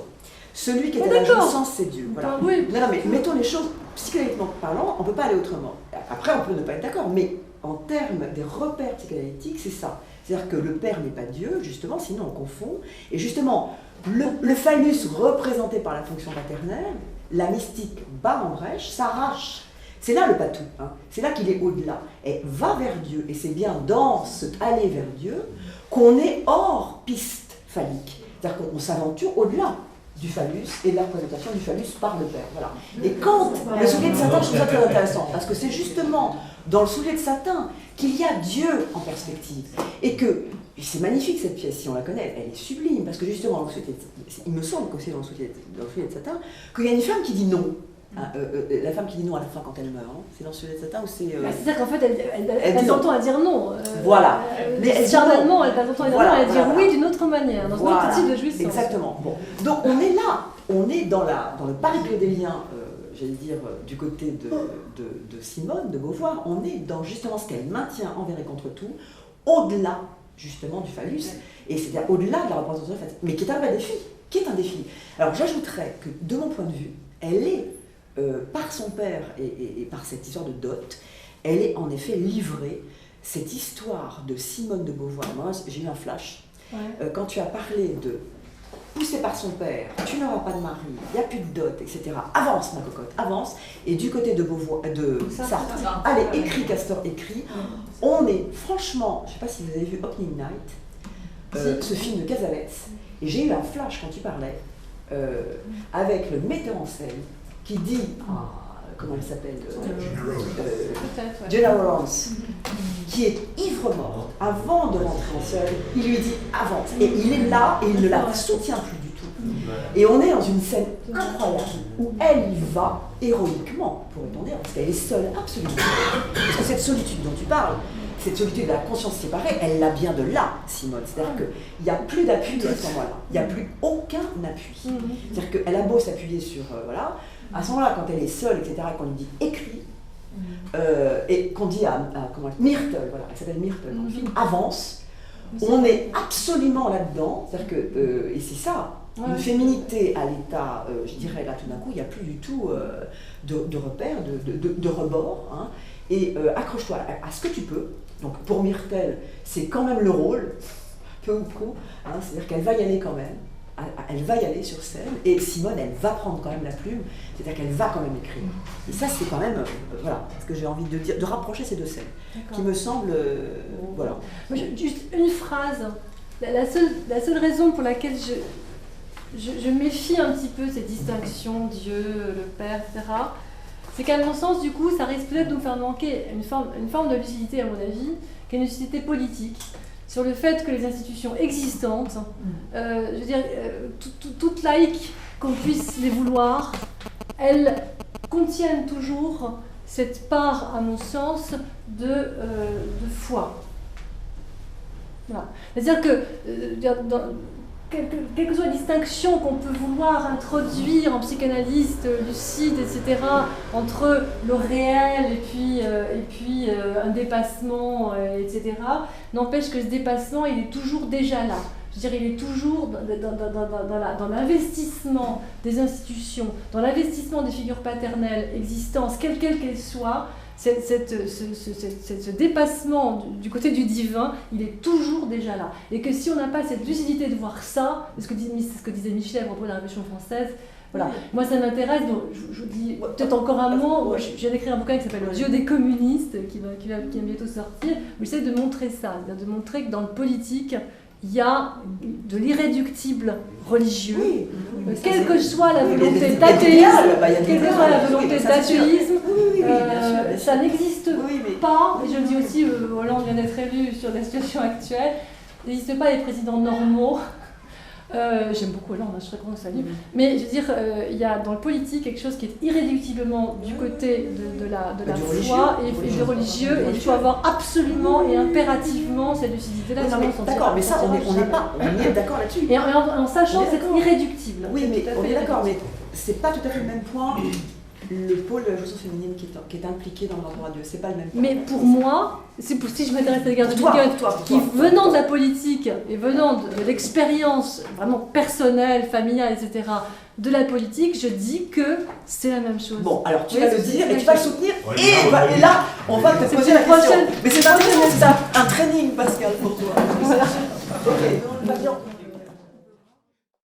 Celui qui est à la jouissance, c'est Dieu. Voilà. Oui. Non, mais mettons les choses, psychanalytiquement parlant, on ne peut pas aller autrement. Après, on peut ne pas être d'accord, mais en termes des repères psychanalytiques, c'est ça. C'est-à-dire que le Père n'est pas Dieu, justement, sinon on confond. Et justement, le phallus représenté par la fonction paternelle, la mystique bat en brèche, s'arrache. C'est là le patou, c'est là qu'il est au-delà. Et va vers Dieu, et c'est bien dans ce aller vers Dieu qu'on est hors piste phallique. C'est-à-dire qu'on s'aventure au-delà du phallus et de la représentation du phallus par le Père. Voilà. Et quand le soulier de Satan, je trouve ça très intéressant, parce que c'est justement dans le soulier de Satan qu'il y a Dieu en perspective. Et que, c'est magnifique cette pièce, si on la connaît, elle est sublime, parce que justement, dans le soulier il me semble que c'est dans le soulier de Satan, qu'il y a une femme qui dit non. La femme qui dit non à la fin quand elle meurt, c'est dans le soulier de Satan ou c'est... C'est-à-dire qu'en fait, elle passe son temps à dire non. Voilà. Mais charnellement, elle passe son temps à dire non, elle va dire oui d'une autre manière, dans un autre type de jouissance. Exactement. Bon. Donc on est là, on est dans le pariclodélien, j'allais dire, du côté de Simone de Beauvoir, on est dans justement ce qu'elle maintient envers et contre tout, au-delà justement du phallus, et c'est-à-dire au-delà de la représentation fatale, mais qui est un vrai défi, Alors j'ajouterais que de mon point de vue, elle est, par son père et par cette histoire de dot, elle est en effet livrée, cette histoire de Simone de Beauvoir. Moi j'ai eu un flash, quand tu as parlé de poussé par son père, tu n'auras pas de mari, il n'y a plus de dot, etc. Avance ma cocotte, avance. Et du côté de Beauvoir, de Sartre, allez, écris Castor, écris. On est, franchement, je ne sais pas si vous avez vu Opening Night, ce film de Cassavetes, et j'ai eu un flash quand tu parlais, avec le metteur en scène qui dit, comment elle s'appelle Jenna Lawrence, qui est ivre-morte, avant de rentrer en scène, il lui dit avance. Et il est là et il ne la soutient plus du tout. Et on est dans une scène incroyable où elle y va héroïquement, pourrait-on dire, parce qu'elle est seule, absolument. Parce que cette solitude dont tu parles, cette solitude de la conscience séparée, elle l'a bien de là, Simone. C'est-à-dire qu'il n'y a plus d'appui à ce moment-là. Il n'y a plus aucun appui. C'est-à-dire qu'elle a beau s'appuyer sur... voilà. À ce moment-là, quand elle est seule, etc., et qu'on lui dit écris, et qu'on dit à Myrtle, voilà, elle s'appelle Myrtle dans le film, avance, on est absolument là-dedans, c'est-à-dire que, et c'est ça, une féminité à l'état, je dirais là tout d'un coup, il n'y a plus du tout de repères, de rebord, et accroche-toi à ce que tu peux. Donc pour Myrtle, c'est quand même le rôle, peu ou prou, c'est-à-dire qu'elle va y aller quand même. elle va y aller sur scène, et Simone, elle va prendre quand même la plume, c'est-à-dire qu'elle va quand même écrire. Et ça, c'est quand même, voilà, ce que j'ai envie de dire, de rapprocher ces deux scènes, qui me semblent, voilà. Moi, juste une phrase. La seule raison pour laquelle je méfie un petit peu cette distinction, Dieu, le Père, etc., c'est qu'à mon sens, du coup, ça risque peut-être de nous faire manquer une forme de lucidité, à mon avis, qui est une lucidité politique, sur le fait que les institutions existantes, je veux dire, toute laïque qu'on puisse les vouloir, elles contiennent toujours cette part, à mon sens, de foi. Voilà. C'est-à-dire que, quelle que soit la distinction qu'on peut vouloir introduire en psychanalyste lucide, etc., entre le réel et puis un dépassement, etc., n'empêche que ce dépassement, il est toujours déjà là. Je veux dire, il est toujours dans l'investissement des institutions, dans l'investissement des figures paternelles existantes, quelle qu'elle soit. Ce dépassement du côté du divin, il est toujours déjà là. Et que si on n'a pas cette lucidité de voir ça, c'est ce que disait Michelet à propos de la Révolution française, voilà. Moi ça m'intéresse, donc je vous dis peut-être encore un mot. Moi, je viens d'écrire un bouquin qui s'appelle Le Dieu des communistes, qui va bientôt sortir, où j'essaie de montrer ça, de montrer que dans le politique, il y a de l'irréductible religieux, quelle que soit la volonté d'athéisme, ça n'existe pas, et je le dis aussi, Hollande vient d'être élu sur la situation actuelle, il n'existe pas les présidents normaux. J'aime beaucoup Hollande, je serais contente de saluer. Mais je veux dire, il y a dans le politique quelque chose qui est irréductictement du côté de la foi et du religieux, et il faut avoir absolument et impérativement cette lucidité-là. D'accord, mais ça, on est d'accord là-dessus. Et en sachant que c'est irréductible. Oui, mais on est d'accord, mais c'est pas tout à fait le même point. Le pôle de la jouissance féminine qui est impliqué dans le rapport à Dieu, c'est pas le même point. Mais pour moi, si je m'intéresse à la guerre de Lincoln, venant de la politique et venant de l'expérience vraiment personnelle, familiale, etc., de la politique, je dis que c'est la même chose. Bon, alors tu vas le dire et tu vas le soutenir, et là, on va te poser la question. Mais c'est intéressant, c'est un training, Pascal, pour toi. Voilà. Ok,